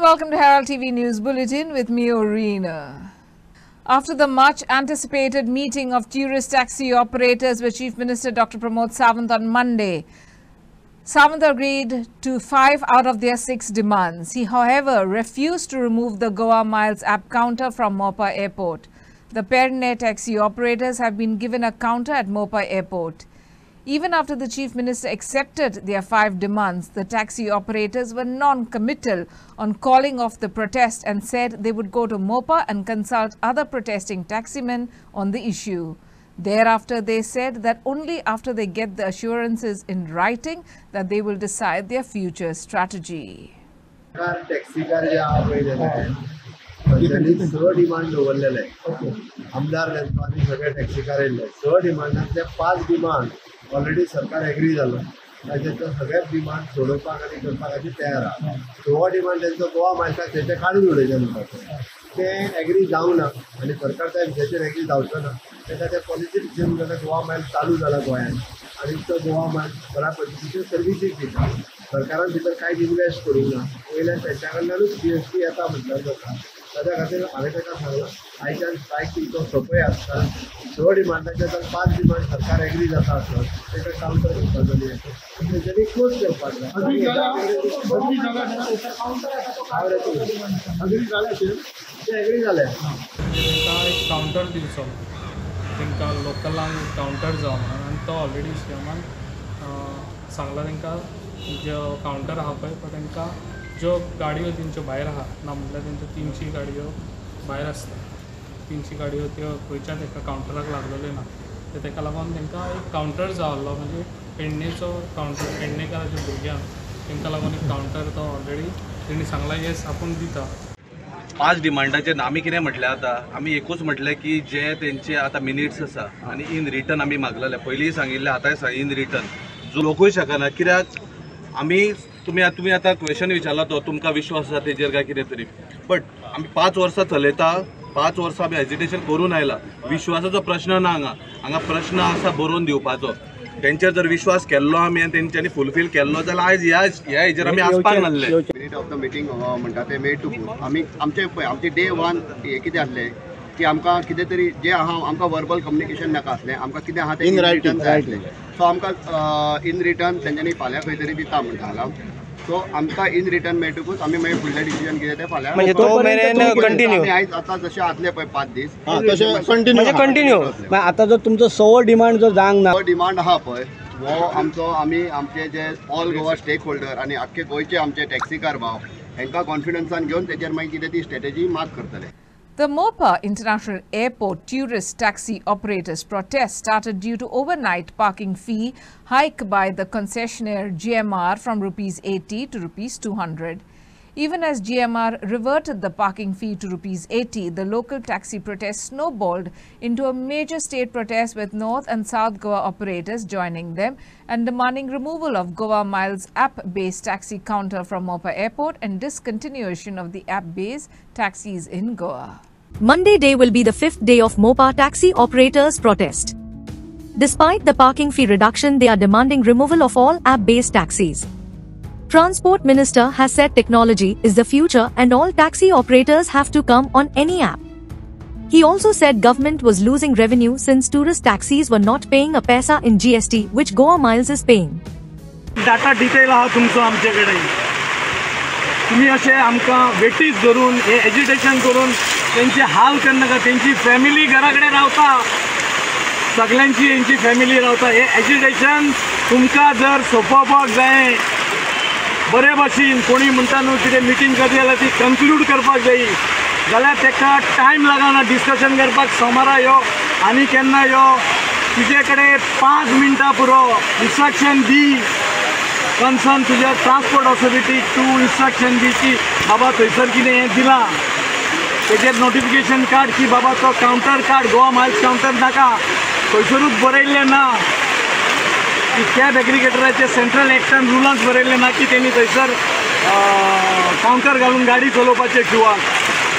and welcome to Herald TV News Bulletin with me, Orina. After the much anticipated meeting of tourist taxi operators with Chief Minister Dr. Pramod Sawant on Monday, Sawant agreed to 5 out of their 6 demands. He, however, refused to remove the Goa Miles app counter from Mopa Airport. The Perne taxi operators have been given a counter at Mopa Airport. Even after the Chief Minister accepted their 5 demands, the taxi operators were non-committal on calling off the protest and said they would go to Mopa and consult other protesting taximen on the issue. Thereafter, they said that only after they get the assurances in writing that they will decide their future strategy. Taxi कार जे आहा पळय त्यांनी स demand दवरलेले आमदार आनी सगळे taxi car येयले स डिमांडांतले 5 डिमांड ऑलरेडी सरकार एग्री जालो ताचे सगळे डिमांड सोडोवपाक आनी करपाक हाची तयार आहा. सो डिमांड त्यांचो गोवा मायल्साक तेचे काडून उडयचे म्हणटा ते एग्री जावना आनी सरकार त्या विशयाचेर एग्री जावचो ना. तेका ते पॉलिसी डिसिजन जाल्यार गोवा मायल्स चालू जाला गोंयांत आनी तो गोवा मायल्स बऱ्या पद्दतीचे सर्विसीस दिता. सरकारान भितर कांयच इन्वेस्ट करूंक ना. वयल्यान तेंच्या कडल्यानूच GST येता म्हटल्यार जाता. ताच्या खातीर हांवें ताका सांगलां आयच्यान स्ट्रायक तुमचो सोंपय आसता. 6 डिमांडाचे जर 5 डिमांड सरकार एग्री जाता आसत ताका कावंटर करपाचो न्ही तेंच्यांनी क्लोज करपाक जाय. अग्री जाले तांकां एक कावंटर दिवचो तांकां लोकलांक कावंटर जावन आनी तो ऑलरेडी सीएमान सांगला तांकां जो कावंटर आहा पळय तो तांकां ज्यो गाडयो तेंच्यो भायर आहा ना म्हटल्यार तेंच्यो 300 गाडयो भायर आसता 300 गाडयो त्यो खंयच्याच एका कावंटराक लागलेल्यो ना. तेका लागून तांकां एक कावंटर जाय आसलो म्हणजे पेडणेचो कावंटर पेडणेकाराच्या भुरग्यांक तांकां लागून एक कावंटर तो ऑलरेडी तेणी सांगला येस आपूण दिता. 5 डिमांडाचे आमी कितें म्हटलें आतां आमी एकूच म्हटलें की जे तेंचे आतां मिनिट्स आसा आनी इन रिटर्न आमी मागलेले पयलींय सांगिल्लें आतांय सांग इन रिटर्न जो लोकूय शकना कित्याक आमी तुमी आतां क्वेश्चन विचारला तो तुमकां विश्वास आसा तेजेर काय कितें तरी बट आमी 5 वर्सां चलयता 5 वर्सां आमी हेजिटेशन करून आयला. विश्वासाचो प्रश्न ना हांगा प्रश्न आसा बरोवन दिवपाचो. तेंचेर जर विश्वास केल्लो आमी आनी तेंच्यांनी फुलफील केल्लो जाल्यार आयज ह्या हेजेर आमी आसपाक नासले. मिनिट ऑफ द मिटींग म्हणटा ते मेड टू आमी आमचे डे 1 हे कितें आसलें की आमकां कितें तरी जे आहा आमकां वर्बल कम्युनिकेशन नाका आसलें आमकां कितें आहा तें इन रिटर्न जाय आसलें. सो आमकां इन रिटर्न तेंच्यांनी फाल्यां खंय तरी दिता म्हणटा सो आमकां इन रिटर्न मेळटकूच आमी मागीर फुडलें डिसिजन कितें तें फाल्यां म्हणजे तो मेरेन कंटिन्यू आयज आतां जशें आसलें पळय 5 दीस तशें कंटिन्यू आतां जर तुमचो 6 डिमांड जर जावंक ना डिमांड आहा पळय वो आमचे जे ऑल गोवा स्टेक होल्डर आनी आख्खे गोंयचे आमचे टॅक्सीकार भाव हांकां कॉन्फिडन्सान घेवन तेजेर मागीर कितें ती स्ट्रॅटेजी मात करतले. The Mopa International Airport tourist taxi operators' protest started due to overnight parking fee hike by the concessionaire GMR from ₹80 to ₹200. Even as GMR reverted the parking fee to ₹80, the local taxi protest snowballed into a major state protest with North and South Goa operators joining them and demanding removal of Goa Miles app-based taxi counter from Mopa Airport and discontinuation of the app-based taxis in Goa. Monday day will be the 5th day of Mopa taxi operators' protest. Despite the parking fee reduction, they are demanding removal of all app-based taxis. Transport Minister has said technology is the future and all taxi operators have to come on any app. He also said government was losing revenue since tourist taxis were not paying a paisa in GST, which Goa Miles is paying. Data detail आहा तुमचो आमचे कडेन तुम्ही अशें आमकां वेटीस धरून हे agitation करून तेंचे हाल करनाका. तेंची फॅमिली घरा कडेन रावता सगळ्यांची हेंची फॅमिली रावता. हे एजिटेशन तुमकां जर सोंपोवपाक जाय बरे भाशेन कोणी म्हणटा न्हू कितें मिटींग करता जाल्यार ती कन्क्लूड करपाक जायी जाल्यार तेका टायम लागना डिस्कशन करपाक. सोमारा यो आनी केन्ना यो तुजे कडेन 5 मिनटां पुरो इंस्ट्रक्शन दी कन्सर्न तुज्या ट्रान्सपोर्ट ऑथॉरिटीक तूं इंस्ट्रक्शन दी की बाबा थंयसर कितें हें दिलां तेजेर नोटिफिकेशन काड की बाबा तो कावंटर काड गोवा मायल्स कावंटर नाका थंयसरूच बरयल्लें ना की कॅब एग्रिगेटराचे सेंट्रल एक्टान रुलांत बरयल्लें ना की तेणी थंयसर कावंटर घालून गाडी चलोवपाचें किंवा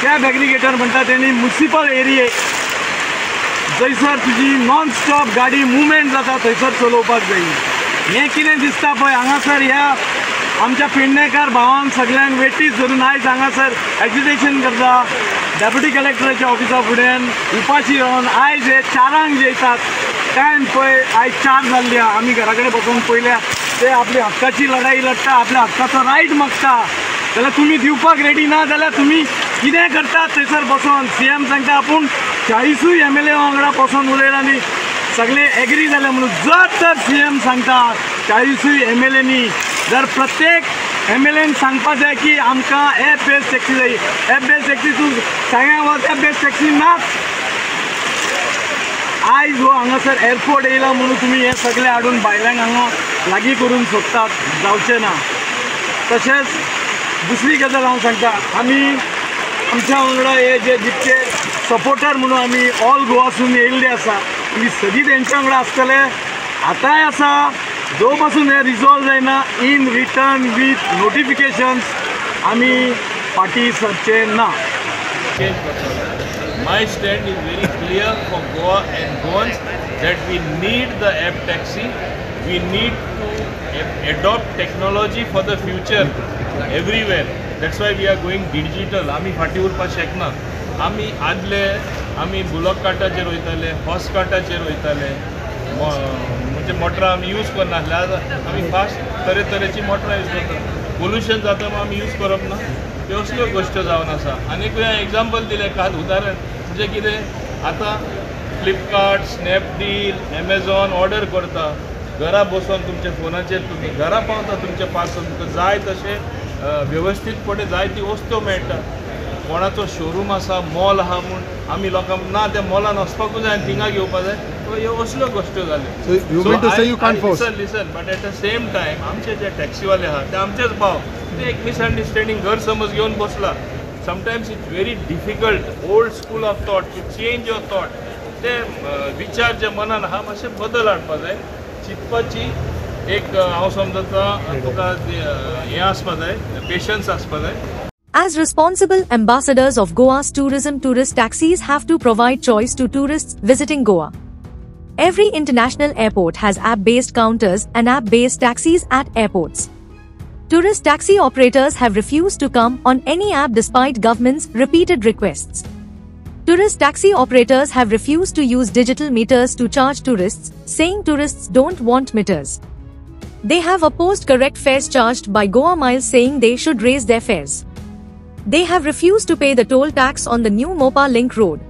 कॅब एग्रिगेटर म्हणटा तेणी म्युनिसिपल एरियेक जंयसर तुजी नॉन स्टॉप गाडी मुवमेंट जाता थंयसर चलोवपाक जाय. हें कितें दिसता पळय हांगासर ह्या आमच्या पेडणेकार भावांक सगळ्यांक वेटीच धरून आयज हांगासर एज्युटेशन करता. डेप्युटी कलेक्टराच्या ऑफिसा फुड्यान उपाशी रावन आयज हे 4 जेयतात. काय पळय आयज 4 जाल्ली आमी घरा कडेन बसून पयल्या ते आपली हक्काची लढाई लढता, आपल्या हक्काचो रायट मागता. जाल्यार तुमी दिवपाक रेडी ना जाल्यार तुमी कितें करतात थंयसर बसून. CM सांगता आपूण 40 MLA वांगडा बसून उलयला आनी सगळे एग्री जाले म्हणून. जर तर CM सांगता 40 MLAनी जर प्रत्येक MLAन सांगपा जाय की आमकां एप बेस्ड टॅक्सी जाय, एप बेस्ड टॅक्सी तूं सांगा वच एप बेस्ड टॅक्सी नाच. आयज हो हांगासर एअरपोर्ट येयला म्हणून तुमी हे सगळे हाडून बायलांक हांगा लागीं करून सोदतात, जावचें ना. तशेंच दुसरी गजाल हांव सांगता, आमी आमच्या वांगडा हे जे जितके सपोर्टर म्हणून आमी ऑल गोवासून येयल्ले आसा आमी सदी तेंच्या वांगडा आसतले, आतांय आसा. जो पासून हे रिजॉल्व जायना इन रिटर्न वीथ नोटिफिकेशन्स आमी फाटी सरचे ना. My stand is very clear for Goa and Goans that we need the app taxi. We need to adopt technology for the future everywhere. That's why we are going digital. आमी फाटी उरपा शकना. आमी आदले आमी बुलॉक कार्टाचेर वयताले, horse कार्टाचेर वयताले, म्हणजे मोटरां आमी यूज करनासले. आमी फास्ट तरेतरेची मोटरां यूज करता. पोल्युशन जाता म्हणून आमी यूज करप ना. त्यो असल्यो गोश्टी जावन आसा. आनीक एग्जाम्पल दिलें काल उदाहरण म्हणजे कितें, आतां फ्लिपकार्ट, स्नॅपडील, एमेझॉन ऑर्डर करता, घरा बसून तुमच्या फोनाचेर तुमी घरा पावता तुमचें पार्सल. तुमकां जाय तशें वेवस्थीतपणे जाय ती वस्तू मेळटा. कोणाचो शोरूम आसा, मॉल आहा म्हूण आमी लोकांक ना त्या मॉलान वचपाकूच जाय आनी थिंगा घेवपा जाय. ह्यो असल्यो गोश्ट्यो जाल्यो. Listen but at the same time आमचे जे टॅक्सीवाले आहा ते आमचेच भाव, ते एक मिसअंडरस्टँडींग घर समज घेवन बसला. Sometimes it's very difficult old school of thought to change your thought. ते विचार जे मनान आहा मातशे बदल हाडपा जाय, चिंतपाची एक हांव समजता तुका हें आसपा जाय, पेशन्स आसपा जाय. As responsible ambassadors of Goa's tourism, tourist taxis have to provide choice to tourists visiting Goa. Every international airport has app-based counters and app-based taxis at airports. Tourist taxi operators have refused to come on any app despite government's repeated requests. Tourist taxi operators have refused to use digital meters to charge tourists, saying tourists don't want meters. They have opposed correct fares charged by Goa Miles, saying they should raise their fares. They have refused to pay the toll tax on the new Mopa Link road.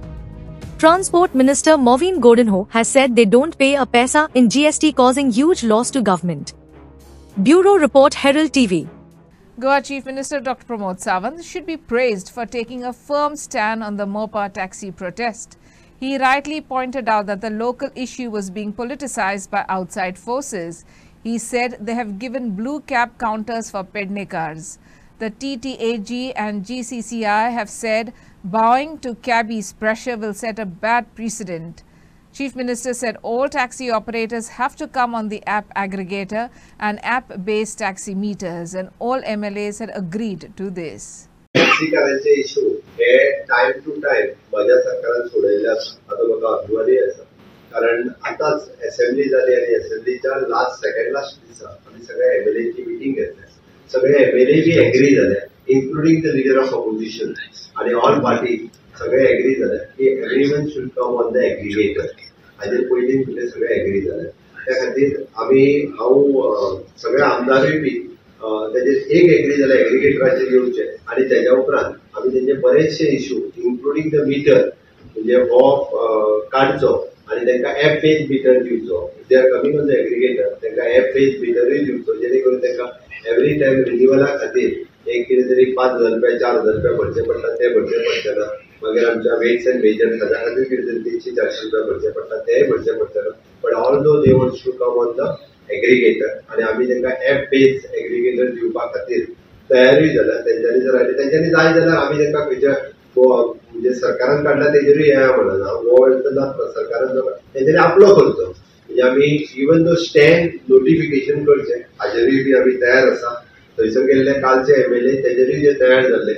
Transport Minister Moveen Godinho has said they don't pay a paisa in GST, causing huge loss to government. Bureau Report, Herald TV. Goa Chief Minister Dr. Pramod Sawant should be praised for taking a firm stand on the Mopa taxi protest. He rightly pointed out that the local issue was being politicized by outside forces. He said they have given blue cap counters for Pednekars. The TTAG and GCCI have said bowing to cabbies' pressure will set a bad precedent. Chief Minister said all taxi operators have to come on the app aggregator and app-based taxi meters, and all MLAs had agreed to this. टॅक्सीकारांचे issue हे time to time माझ्या सरकारान सोडयले आसा. आता म्हाका अभिमानूय आसा, कारण आताच असेंब्ली जाली आणि असेंब्लीच्या लास्ट दिसा आमी सगळ्या MLAची मिटींग घेतल्या. सगळे MLA बी एग्री झाले, including the leader of opposition आणि ऑल पार्टी सगळे एग्री झाले की everyone should come on the aggregator. हाजेर पयलीं म्हणजे सगळे एग्री झाले. त्या खातीर आमी हांव सगळे आमदारूय बी तेजेर एक एग्री जाले एग्रीगेटराचेर येवचे आणि त्याच्या उपरांत आमी तेंचे बरेचशे इशू इन्क्लुडिंग द मिटर म्हणजे हो काडचो आणि तांकां एप बेस्ड मिटर दिवचो. They are coming on the aggregator तांकां एप बेस्ड मिटरूय दिवचो, जेणे करून तांकां एवरी टाइम रिन्युअला खातीर एक कितें तरी 5,000 रुपया 4,000 रुपया भरचे पडटा, ते भरचे पडटना. मागीर आमच्या वेट्स एंड मेजर्स हाज्या खातीर कितें तरी 300-400 रुपया भरचे पडटा, तेय भरचे पडटना. But although they wants to come on the aggregator आणि आमी तांकां एप बेस्ड एग्रीगेटर दिवपा खातीर तयारूय जाला. तेंच्यांनी जर आनी तेंच्यांनी जाय जाल्यार आमी तांकां खंयच्या म्हणजे सरकारान काडला तेजेरूय येया म्हणना. हो जाता सरकारान तेंच्यांनी आपलो करचो. म्हणजे आमी इवन दो स्टँड नोटिफिकेशन करचें हाजेरूय बी आमी तयार आसा. थंयसर गेल्ले कालचे MLA तेजेरूय जे तयार जाल्ले.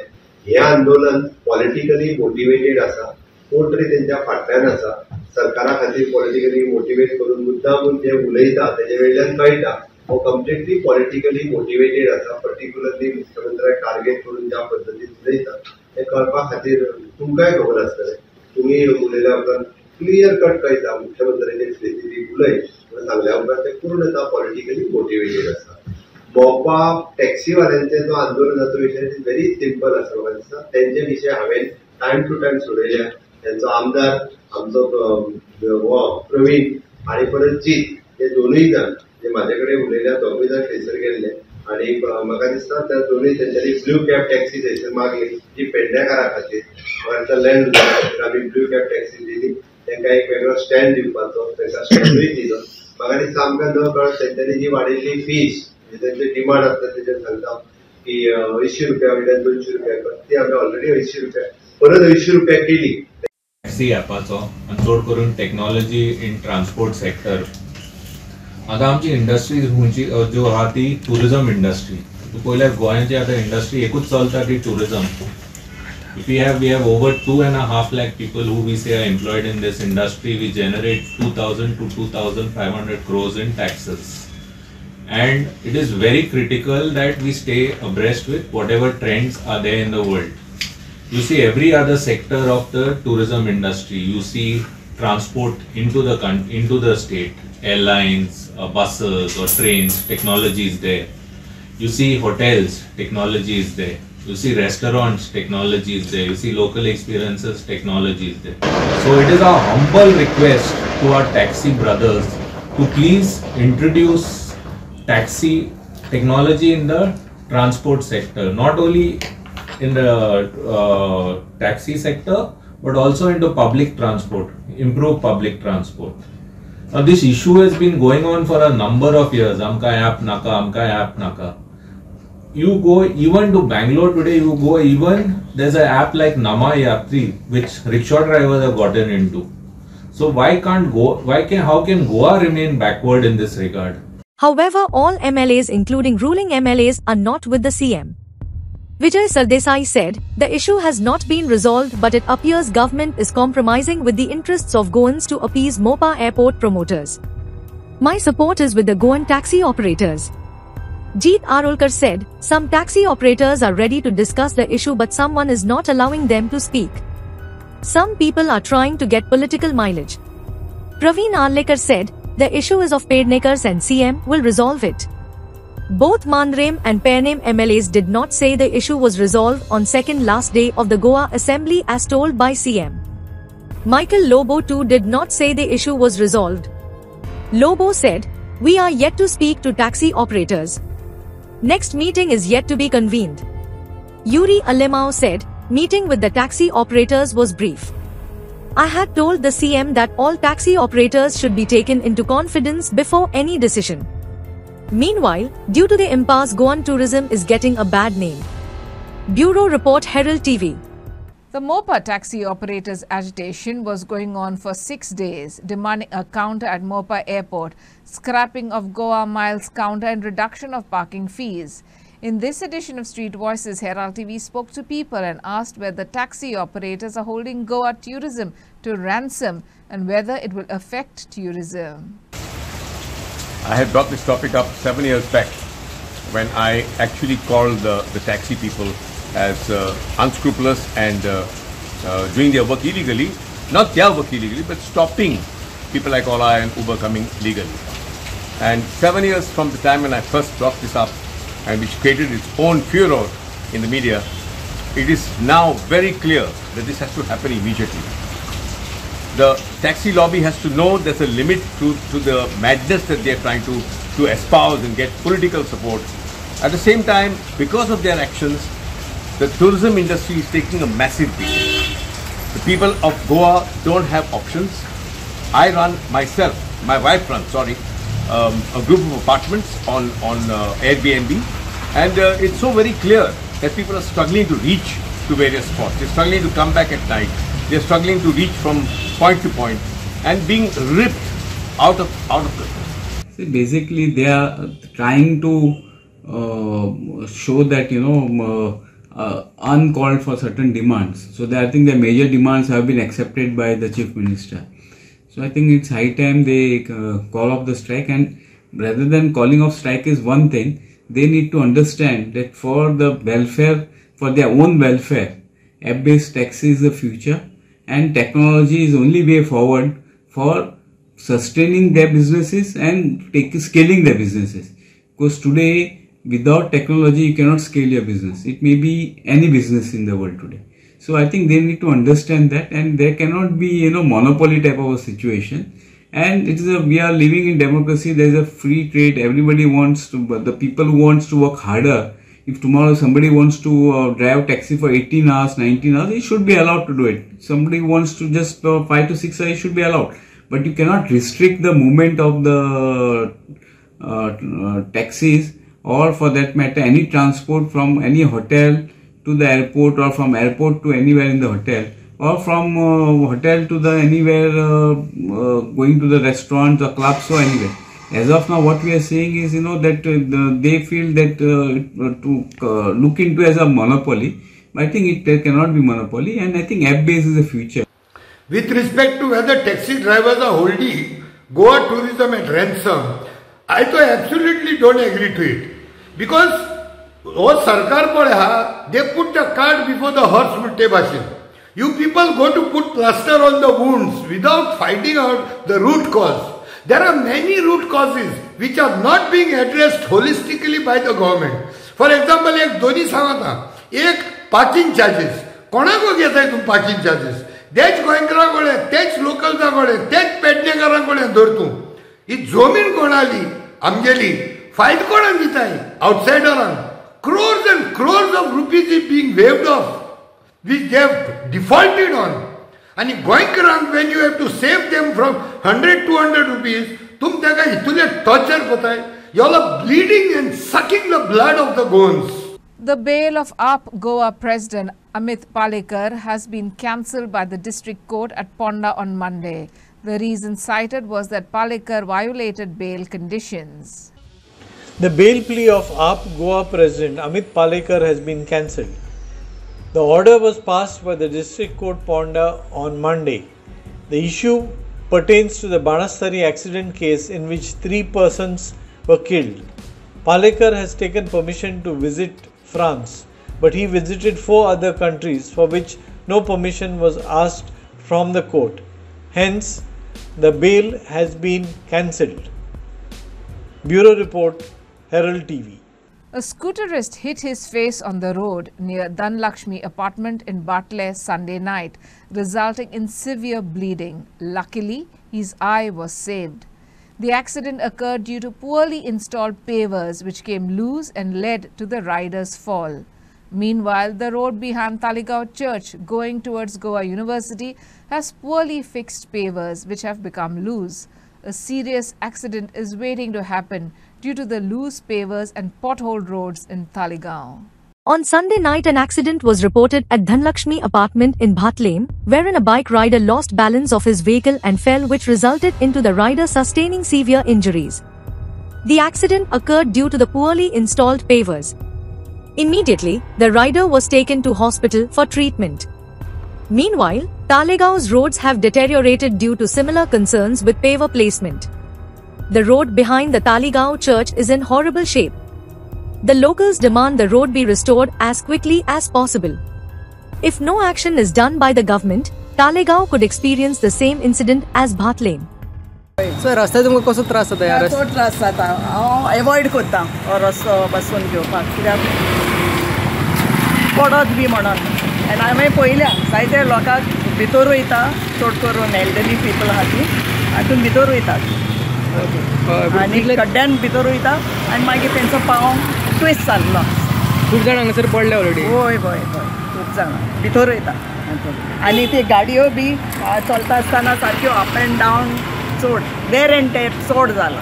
हे आंदोलन पॉलिटिकली मोटिवेटेड आसा, कोण तरी तेंच्या फाटल्यान आसा. सरकारा खातीर पॉलिटिकली मोटिवेट करून मुद्दामून जे उलयता तेजे वयल्यान कळटा हो कम्प्लिटली पॉलिटिकली मोटिवेटेड आसा. पर्टिक्युलरली मुख्यमंत्र्याक टार्गेट करून ज्या पद्दतीन उलयता ते कळपा खातीर तुमकांय खबर आसतलें. तुमी उलयल्या उपरांत क्लियर कट कळटा मुख्यमंत्र्याचे स्पेसिफीक उलय म्हणून सांगल्या उपरांत ते पूर्णतः पॉलिटिकली मोटिवेटेड आसा. मोपा टॅक्सीवाल्यांचे जो आंदोलन जातो विशय व्हेरी सिंपल आसा म्हाका दिसता. तेंचे विशय हांवें टायम टू टायम सोडयल्या. त्यांचो आमदार आमचो प्रवीण आणि परत जीत हे दोनूय जाण जे म्हाजे कडेन उलयल्या दोगूय जाण थंयसर गेल्ले आणि म्हाका दिसता त्या दोनूय तेंच्यांनी ब्लू कॅब टॅक्सी थंयसर मागली जी पेडणेकारा खातीर लँड खातीर आमी ब्लू कॅब टॅक्सी दिली. तांकां एक वेगळो स्टँड दिवपाचो तांकां स्टँडूय दिलो. म्हाका दिसता आमकां न कळत तेंच्यांनी जी वाडयल्ली फीज म्हणजे तेंचे डिमांड आसता तेजेर सांगता की 80 रुपया वयल्यान 200 रुपया कर ती आमी ऑलरेडी 80 रुपया परत 80 रुपया केली. टॅक्सी ॲपाचो आनी चड करून टॅक्नॉलॉजी इन ट्रान्सपोर्ट सेक्टर. आतां आमची इंडस्ट्रीज खंयची ज्यो आहा ती टुरिजम इंडस्ट्री. पयल्यार गोंयांची आतां इंडस्ट्री एकूच चलता ती tourism. We have over 2.5 lakh people who we say are employed in this industry. We generate 2,000 to 2,500 crores in taxes. And it is very critical that we stay abreast with whatever trends are there in the world. You see every other sector of the tourism industry. You see transport into the state, airlines, buses or trains, technology is there. You see hotels, technology is there. You see restaurants, technology is there. You see local experiences, technology is there. So it is our humble request to our taxi brothers to please introduce taxi technology in the transport sector, not only in the taxi sector but also into public transport, improve public transport. Now this issue has been going on for a number of years. Amka app naka, amka app naka. You go even to Bangalore today, you go even, there's an app like Nama Yatri which rickshaw drivers have gotten into. So how can Goa remain backward in this regard? However, all MLAs including ruling MLAs are not with the CM. Vijay Sardesai said, the issue has not been resolved but it appears government is compromising with the interests of Goans to appease Mopa airport promoters. My support is with the Goan taxi operators. Jeet Arolkar said, some taxi operators are ready to discuss the issue but someone is not allowing them to speak. Some people are trying to get political mileage. Praveen Arlekar said, the issue is of Pednekars and CM will resolve it. Both Mandraim and Pernem MLAs did not say the issue was resolved on second last day of the Goa Assembly as told by CM. Michael Lobo too did not say the issue was resolved. Lobo said, we are yet to speak to taxi operators. Next meeting is yet to be convened. Yuri Alemao said, meeting with the taxi operators was brief. I had told the CM that all taxi operators should be taken into confidence before any decision. Meanwhile, due to the impasse, Goan tourism is getting a bad name. Bureau Report, Herald TV. The Mopa taxi operators' agitation was going on for 6 days, demanding a counter at Mopa Airport, scrapping of Goa Miles counter and reduction of parking fees. In this edition of Street Voices, Herald TV spoke to people and asked whether taxi operators are holding Goa tourism to ransom and whether it will affect tourism. I had brought this topic up 7 years back when I actually called the taxi people as unscrupulous and doing their work illegally, not their work illegally, but stopping people like Ola and Uber coming legally. And 7 years from the time when I first brought this up, and which created its own furor in the media, it is now very clear that this has to happen immediately. The taxi lobby has to know there's a limit to the madness that they're trying to espouse and get political support. At the same time, because of their actions, the tourism industry is taking a massive beating. The people of Goa don't have options. I run myself, my wife runs, a group of apartments on Airbnb, and it's so very clear that people are struggling to reach to various spots. They're struggling to come back at night. They're struggling to reach from point to point and being ripped out of the. See, basically, they are trying to show that uncalled for certain demands. So I think the major demands have been accepted by the Chief Minister. So I think it's high time they call off the strike, and rather than calling off strike is one thing. They need to understand that for the welfare, for their own welfare, app-based taxi is the future, and technology is only way forward for sustaining their businesses and scaling their businesses. Because today, without technology, you cannot scale your business. It may be any business in the world today. So I think they need to understand that, and there cannot be, monopoly type of a situation. And we are living in democracy. There is a free trade. Everybody wants to, but the people who wants to work harder, if tomorrow somebody wants to drive taxi for 18 hours, 19 hours, he should be allowed to do it. Somebody wants to just 5 to 6 hours, he should be allowed. But you cannot restrict the movement of the taxis, or for that matter any transport from any hotel to the airport, or from airport to anywhere in the hotel, or from hotel to the anywhere going to the restaurants or clubs or anywhere. As of now, what we are saying is, that they feel that to look into as a monopoly. I think it cannot be monopoly, and I think app-based is the future. With respect to whether taxi drivers are holding Goa tourism at ransom, I absolutely don't agree to it. Because Sarkar they put the cart before the horse. You people go to put plaster on the wounds without finding out the root cause. There are many root causes which are not being addressed holistically by the government. For example, एक दोन्ही सांगता, एक parking charges. कोणाको घेताय तुम parking charges? तेच गोंयकारांकडे, तेच लोकलजांकडे, तेच पेडणेकारांकडे धरतू. ही जमीन कोणाली? आमगेली. फायद कोणाक दिताय? Outsideraंक. Crores and crores of rupees is being waived off, which they have defaulted on. And गोंयकारांक, when you have to save them from 100, 200 rupees, तुम तेका इतुले torture कोताय. You all are bleeding and sucking the blood of the Goans. The bail of AAP Goa President Amit Palekar has been cancelled by the district court at Ponda on Monday. The reason cited was that Palekar violated bail conditions. The bail plea of AAP Goa President Amit Palekar has been cancelled. The order was passed by the district court Ponda on Monday. The issue pertains to the Banastari accident case in which 3 persons were killed. Palekar has taken permission to visit France, but he visited 4 other countries for which no permission was asked from the court. Hence, the bail has been cancelled. Bureau Report, Herald TV. A scooterist hit his face on the road near Dhanlakshmi apartment in Batle Sunday night, resulting in severe bleeding. Luckily, his eye was saved. The accident occurred due to poorly installed pavers which came loose and led to the rider's fall. Meanwhile, the road behind Talegaon Church going towards Goa University has poorly fixed pavers which have become loose. A serious accident is waiting to happen due to the loose pavers and potholed roads in Talegaon. On Sunday night, an accident was reported at Dhanlakshmi apartment in Bhatlem, wherein a bike rider lost balance of his vehicle and fell, which resulted into the rider sustaining severe injuries. The accident occurred due to the poorly installed pavers. Immediately, the rider was taken to hospital for treatment. Meanwhile, Talegaon's roads have deteriorated due to similar concerns with paver placement. The road behind the Talegaon church is in horrible shape. The locals demand the road be restored as quickly as possible. If no action is done by the government, Talegaon could experience the same incident as Bhatlem. Sir रस्त्यार तुमकां कसो त्रास जाता यार? तो त्रास जाता. हांव अवॉइड करता हो रस्तो बसून घेवपाक, कित्याक पडत बी म्हणून. आनी हांवें पळयल्या जायते लोकांक भितर वयता, चड करून एल्डरली पीपल आहा ती हातून भितर वयतात. आनी खड्ड्यान भितर वयता आनी मागीर तेंचो पांव ट्विस्ट जाल्लो. खूब जाण हांगासर पडले ऑलरेडी. हय हय हय, खूब जाण भितर वयता. आनी ती गाडयो बी चलता आसतना सारक्यो अप एंड डावन चड वेर एंड टेर चड जाला.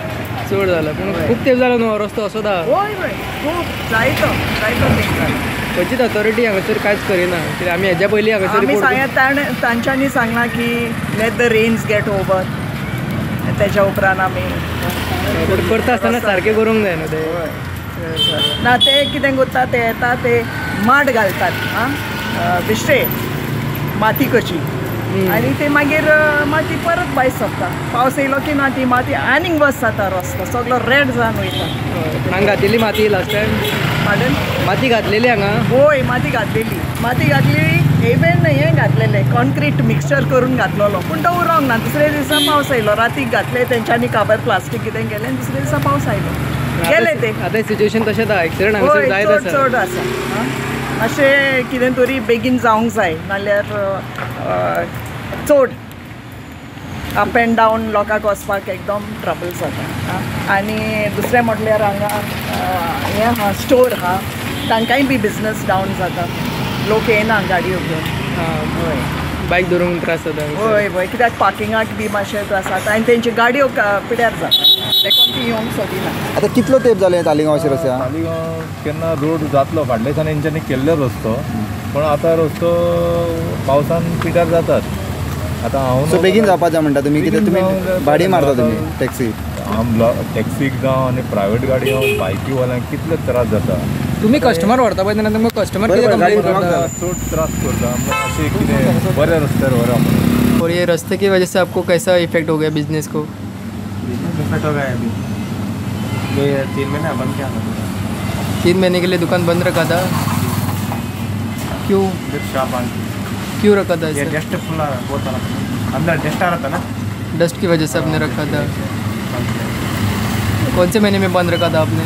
चड जाला पूण खूब तेंप जालो न्हू रस्तो असो दा. हय हय, खूब जायतो तेंप जाला. खंयचीच अथॉरिटी हांगासर कांयच करिना. कित्याक आमी हेज्या पयलीं हांगासर आमी सांगत तांच्यांनी सांगलां की let the rains get over, तेच्या उपरांत आमी करता आसतना सारकें करूंक जाय न्हू ते. ना ते कितें करता, ते येता ते माड घालतात, बिश्टे माती कशी आनी ते मागीर माती परत भायर सरता. पावस येयलो की ना ती माती आनीक वर्स जाता रस्तो सगळो रेड जावन वयता. पूण हांगा घातलेली माती लास्ट टायम मॉडर्न माती घातलेली हांगा. होय माती घातलेली हेवेन हें घातलेलें कॉन्क्रीट मिक्सचर करून घातलेलो पूण तो उरोंक ना. दुसरे दिसा पावस आयलो रातीक घातले तेंच्यांनी काबर प्लास्टीक कितें केलें आनी दुसरे दिसा पावस आयलो गेले ते. आतां सिच्युएशन तशें आसा एक्सिडंट हांगासर जायत आसा. चड आसा. अशें कितें तरी बेगीन जावंक जाय नाल्यार चड अप एंड डावन लोकांक वचपाक एकदम ट्रबल जाता. आनी दुसरें म्हटल्यार हांगा हें आहा स्टोर आहा तांकांय बी बिजनस डावन जाता. लोक येना गाडयो घेवन. हय बायक धरून त्रास जाता. हय कित्याक पार्किंगाक बी मातशें त्रास जाता आनी तेंच्यो गाडयो पिड्यार जाता देखून ती येवंक सोदिना. आतां कितलो तेंप जालें तालिगांव अशें रस्त्या? तालिगांव केन्ना रोड जातलो फाटल्या दिसांनी हेंच्यांनी केल्लो रस्तो पण आतां रस्तो पावसान पिड्यार जातात. आतां हांव बेगीन जावपा जाय म्हणटा तुमी कितें तुमी भाडी मारता तुमी टॅक्सी? टॅक्सीक जावं आनी प्रायवेट गाडी जावं बायकीवाल्यांक कितले त्रास जाता. तुमी कस्टमर व्हरता पळय तेन्ना तुमकां कस्टमर कितें कंप्लेन करता? चड त्रास करता अशें कितें बऱ्या रस्त्यार व्हरा म्हणून. और ये रास्ते की वजह से आपको कैसा इफेक्ट हो गया बिजनेस को? इफेक्ट हो गया अभी ये 3 महीने बंद किया था. 3 महीने के लिए दुकान बंद रखा था. क्यों क्यों रखा था? ये डस्ट फुला बहुत सारा अंदर डस्ट आ रहा था ना. डस्ट की वजह से आपने रखा था. कौन से महीने में बंद रखा था आपने?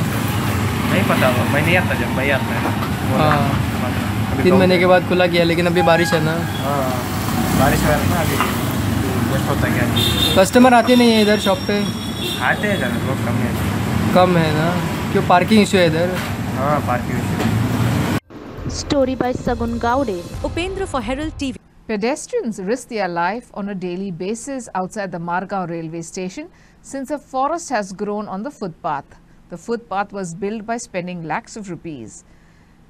नहीं पता मैं नहीं आता जब मैं आता है. हाँ 3 महीने के बाद खुला किया लेकिन अभी बारिश है ना. बारिश है ना अभी डस्ट होता क्या. कस्टमर आते नहीं है इधर शॉप पे? आते हैं ज़्यादा बहुत कम है ना. क्यों पार्किंग इशू है इधर? हाँ parking issue. Story by Sagun Gaude. Upendra for Herald TV. Pedestrians risk their life on a daily basis outside the Margaon railway station since a forest has grown on the footpath. The footpath was built by spending lakhs of rupees.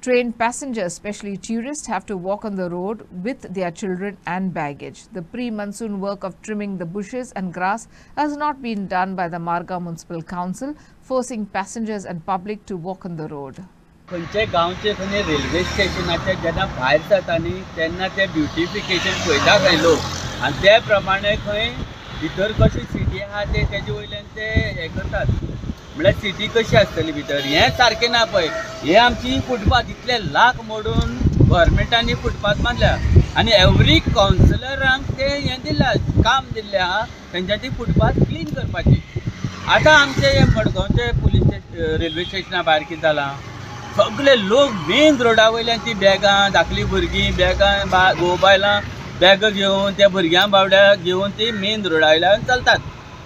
Train passengers, especially tourists, have to walk on the road with their children and baggage. The pre-monsoon work of trimming the bushes and grass has not been done by the Margaon Municipal Council, forcing passengers and public to walk on the road. खंयचे गांवचे खंय railway स्टेशनाचे जेन्ना भायर जाता न्ही तेन्ना ते beautification पळयता खंय लोक आनी त्या प्रमाणे खंय भितर कशी सिटी आहा ते तेजे वयल्यान ते हें करतात म्हळ्यार सिटी कशी आसतली भितर हें सारकें ना पळय. हे आमची फुटपाथ इतले लाख मोडून गव्हर्मेंटांनी फुटपाथ बांदल्या आनी एवरी कावन्सिलरांक ते हें दिल्या काम दिल्लें आहा तेंच्या ती फुटपाथ क्लीन करपाची. आतां आमचे मडगांवचे पुलीस रेल्वे स्टेशना भायर कितें जालां सगळे लोक मेन रोडा वयल्यान ती बॅगां धाकली भुरगीं बॅगां घोव बायलां बॅग घेवन त्या भुरग्यां बावड्याक घेवन ती मेन रोडा वयल्यान चलतात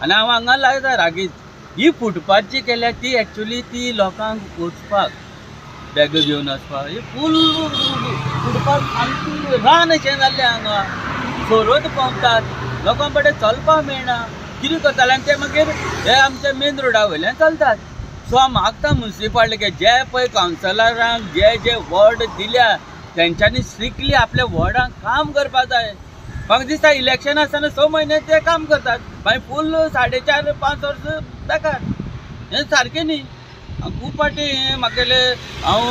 आनी हांव हांगा लायता रागीत ही फुटपाथ जी केल्या ती एक्चुली ती लोकांक वचपाक बॅग घेवन वचपाक ही फूल फुटपाथ आमची रान अशें जाल्लें हांगा सोरोत पावतात लोकां कडेन चलपाक मेळना कितें करताले आनी ते मागीर हे आमच्या मेन रोडा वयल्यान चलतात. सो हांव मागता मुन्सिपाल्टी जे पळय कावन्सिलरांक जे वॉर्ड दिल्या तेंच्यांनी स्ट्रिक्टली आपल्या वॉर्डांक काम करपाक जाय. म्हाका दिसता इलेक्शन आसतना 6 म्हयने ते काम करतात मागीर फूल 4.5-5 वर्स बेकार. हें सारकें न्ही. खूब फावटी हें म्हागेले हांव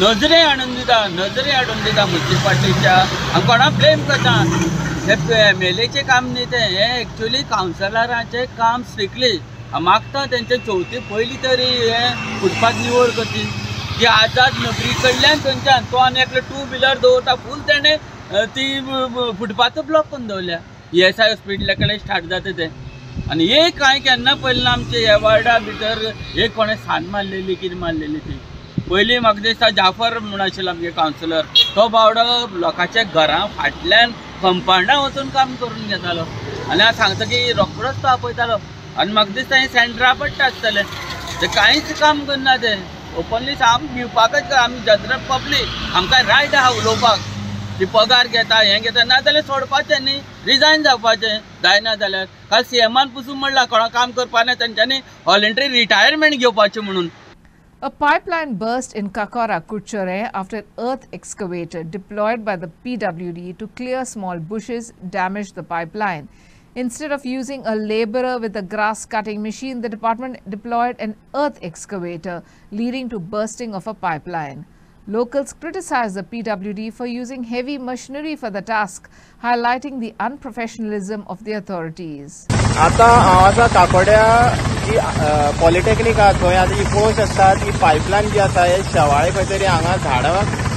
नजरे हाडून दिता मुन्सिपाल्टीच्या हांव कोणाक ब्लेम करता. हे MLAचें काम न्ही तें हें एक्चुली कावन्सिलरांचें काम स्ट्रिक्टली. हांव मागता तेंचे चवथी पयलीं तरी हें फुटपाथ निवळ करची. जी आझाद नगरी कडल्यान थंयच्यान तो आनी एकलो 2 व्हिलर दवरता फूल तेणें ती फुटपाथ ब्लॉक करून दवरल्या. ESI हॉस्पिटला कडेन स्टार्ट जाता तें आनी एक कांय केन्ना पयलें ना आमचे ह्या वार्डा भितर एक कोणें सान मारलेली कितें मारलेली ती. पयलीं म्हाका दिसता जाफर म्हूण आशिल्लो आमगे कावन्सिलर तो बावडो लोकांच्या घरां फाटल्यान कंपाउंडां वचून काम करून घेतालो आनी हांव सांगता की रोखडोच तो आपयतालो आनी म्हाका दिसता हें सेंटरा पडटा आसतलें. ते कांयच काम करना ते ओपनली आमी भिवपाकच आमी जनरल पब्लीक आमकां रायट आहा उलोवपाक ती पगार घेता हें घेता नाजाल्यार सोडपाचें न्ही रिजायन जावपाचें जायना जाल्यार. काल CMान पसून म्हणलां कोणा काम करपा ना तेंच्यांनी व्हॉलंटरी रिटायरमेंट घेवपाचें म्हणून. A pipeline burst in Kakara, Kuchare after an earth excavator deployed by the PWD to clear small bushes damaged the pipeline. Instead of using a laborer with a grass cutting machine, the department deployed an earth excavator, leading to bursting of a pipeline. Locals criticized the PWD for using heavy machinery for the task, highlighting the unprofessionalism of the authorities. आता हांव आसा काकोड्या जी polytechnic आहा थंय आतां ही पळोवंक शकता ती pipeline जी आसा हे शेवाळे खंय तरी हांगा झाडां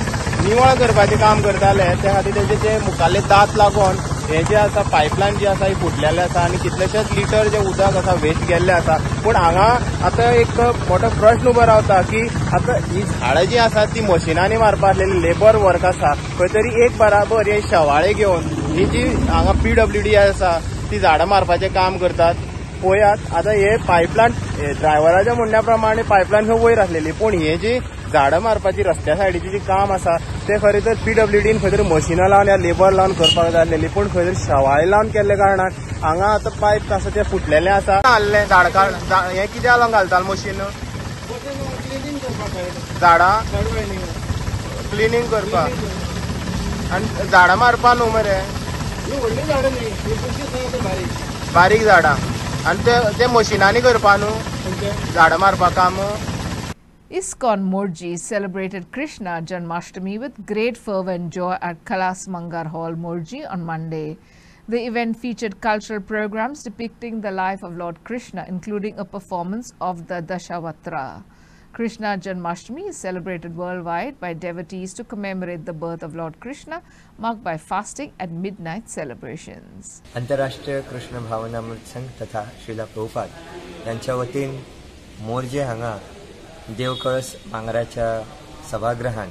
निवळ करपाचें काम करताले त्या खातीर तेजे जे मुखाल्ले दात लागून हे जे आसा पायपलायन जी आसा ही फुटलेले आसा आनी कितलेशेच लिटर जे उदक आसा वेस्ट गेल्ले आसा पूण हांगा आतां एक मोठो प्रश्न उबो रावता की आतां ही झाडां जी आसा ती मशिनांनी मारपा आसलेली लेबर वर्क आसा खंय तरी एक बराबर हे शेवाळे घेवन ही जी हांगा PWD आसा ती झाडां मारपाचें काम करतात. पळयात आतां हे पायपलायन ड्रायव्हराच्या म्हणण्या प्रमाणे पायपलायन खंय वयर आसलेली पूण हे जी झाडां मारपाची रस्त्या सायडीची जी काम आसा ते खरें तर PWDन खंय तरी मशिनां लावन या लेबर लावन करपाक जाय आसलेली पूण खंय तरी शेवाळे लावन केल्ले कारणान हांगा आतां पायप आसा ते फुटलेले आसा. हाडलें झाडां हें कित्याक लागून घालतालें मशीन झाडां क्लिनींग करपाक आनी झाडां मारपा न्हू मरे बारीक झाडां आनी ते मशिनांनी करपा न्हू झाडां मारपा काम. ISKCON Morji celebrated Krishna Janmashtami with great fervour and joy at Kalas Mangar Hall, Morji on Monday. The event featured cultural programs depicting the life of Lord Krishna, including a performance of the Dashavatra. Krishna Janmashtami is celebrated worldwide by devotees to commemorate the birth of Lord Krishna, marked by fasting and midnight celebrations. आंतरराष्ट्रीय कृष्ण भावनामृत संघ तथा श्रीला प्रभुपाद यांच्या वतीन मोर्जे हांगा देवकळस भांगराच्या सभागृहान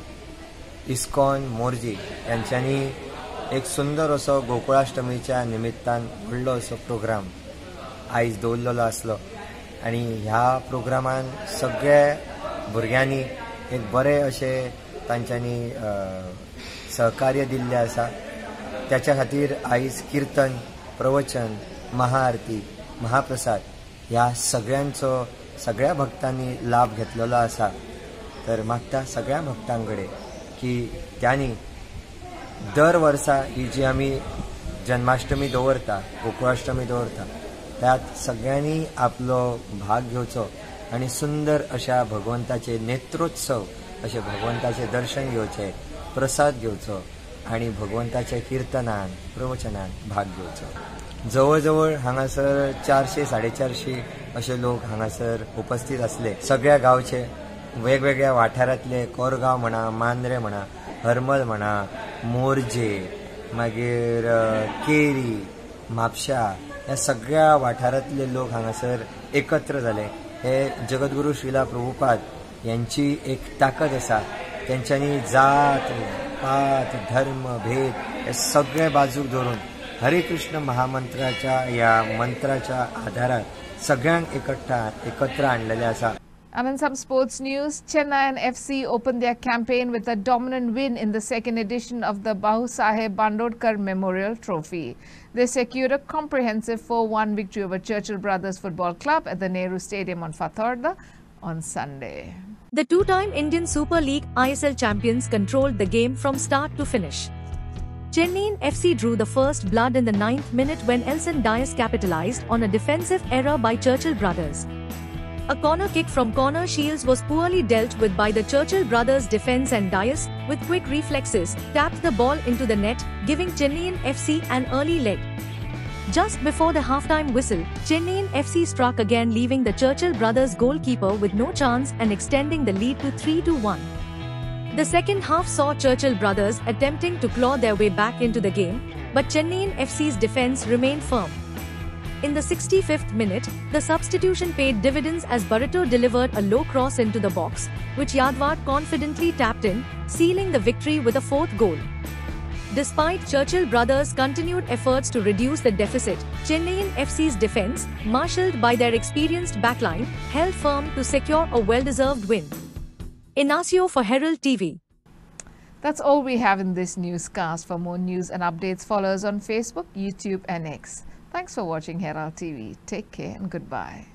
ISKCON Morjim यांच्यानी एक सुंदर असो गोकुळाष्टमीच्या निमित्तान व्हडलो असो प्रोग्राम आयज दवरलेलो आसलो आनी ह्या प्रोग्रामान सगळ्या भुरग्यांनी एक बरे अशे तांच्यांनी सहकार्य दिल्ले आसा. त्याच्या खातीर आयज कीर्तन प्रवचन महाआरती महाप्रसाद ह्या सगळ्यांचो सगळ्या भक्तांनी लाभ घेतलेलो आसा. तर मागता सगळ्या भक्तांकडे की त्यांनी दर वर्सा ही जी आमी जन्माष्टमी दवरता गोकुळाष्टमी दवरता त्यात सगळ्यांनी आपलो भाग घेवचो आणि सुंदर अशा भगवंताचे नेत्रोत्सव अशे भगवंताचे दर्शन घेवचे प्रसाद घेवचो आणि भगवंताच्या कीर्तनान प्रवचनान भाग घेवचो. जवळ हांगासर 400-450 असे लोक हांगासर उपस्थित असले. सगळ्या गावचे वेगवेगळ्या वाठारांतले कोरगांव म्हणा मांद्रे म्हणा हरमल म्हणा मोर्जे मागीर केरी म्हापशा ह्या सगळ्या वाठारांतले लोक हांगासर एकत्र जाले. हे जगद्गुरू श्रीला प्रभुपाद यांची एक ताकद आसा. त्यांच्यानी जात पात धर्म भेद हे सगळे बाजूक धरून हरे कृष्ण महामंत्राच्या या मंत्राच्या आधारात सगळ्यांक एकत्र आणलेले आसा. And in some sports news, Chennai FC opened their campaign with a dominant win in the second edition of the Bahusaheb Bandodkar Memorial Trophy. They secured a comprehensive 4-1 victory over Churchill Brothers Football Club at the Nehru Stadium on Fatorda on Sunday. The two-time Indian Super League ISL champions controlled the game from start to finish. Chennai FC drew the first blood in the 9th minute when Elson Dias capitalized on a defensive error by Churchill Brothers. A corner kick from corner Shields was poorly dealt with by the Churchill Brothers defence and Dias, with quick reflexes, tapped the ball into the net, giving Chennai FC an early lead. Just before the half-time whistle, Chennai FC struck again, leaving the Churchill Brothers goalkeeper with no chance and extending the lead to 3-1. The second half saw Churchill Brothers attempting to claw their way back into the game, but Chennai FC's defence remained firm. In the 65th minute, the substitution paid dividends as Barreto delivered a low cross into the box, which Yadwat confidently tapped in, sealing the victory with a fourth goal. Despite Churchill Brothers' continued efforts to reduce the deficit, Chennai FC's defence, marshalled by their experienced backline, held firm to secure a well-deserved win. Inacio for Herald TV. That's all we have in this newscast. For more news and updates, follow us on Facebook, YouTube and X. Thanks for watching Herald TV. Take care and goodbye.